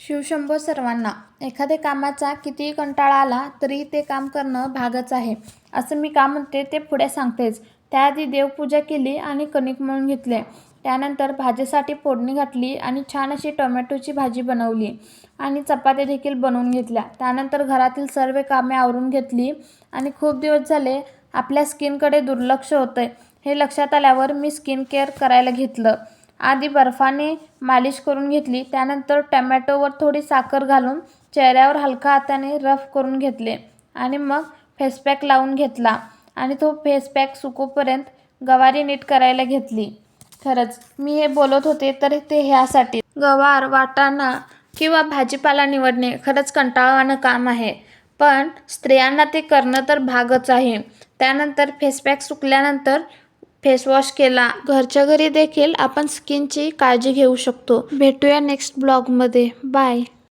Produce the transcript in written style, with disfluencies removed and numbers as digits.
शिवशंभो सर्वांना. एखाद्या कामाचा कितीही कंटाळा आला तरी ते काम करणं भागच आहे, असं मी का म्हणते ते पुढे सांगतेच. त्याआधी देवपूजा केली आणि कणिक मळून घेतले. त्यानंतर भाजीसाठी फोडणी घातली आणि छान अशी टोमॅटोची भाजी बनवली आणि चपात्या देखील बनवून घेतल्या. त्यानंतर घरातील सर्व कामे आवरून घेतली आणि खूप दिवस झाले आपल्या स्किनकडे दुर्लक्ष होतंय हे लक्षात आल्यावर मी स्किन केअर करायला घेतलं. आधी बर्फाने मालिश करून घेतली. त्यानंतर टोमॅटोवर थोडी साखर घालून चेहऱ्यावर हलका हाताने रफ करून घेतले आणि मग फेसपॅक लावून घेतला आणि तो फेसपॅक सुकूपर्यंत गवारी नीट करायला घेतली. खरंच मी हे बोलत होते तर ते ह्यासाठी. गवार, वाटाणा किंवा भाजीपाला निवडणे खरंच कंटाळवाणं काम आहे, पण स्त्रियांना ते करणं तर भागच आहे. त्यानंतर फेसपॅक सुकल्यानंतर फेसवॉश केला. घरच्या घरी देखील आपण स्किनची काळजी घेऊ शकतो. भेटूया नेक्स्ट ब्लॉगमध्ये. बाय.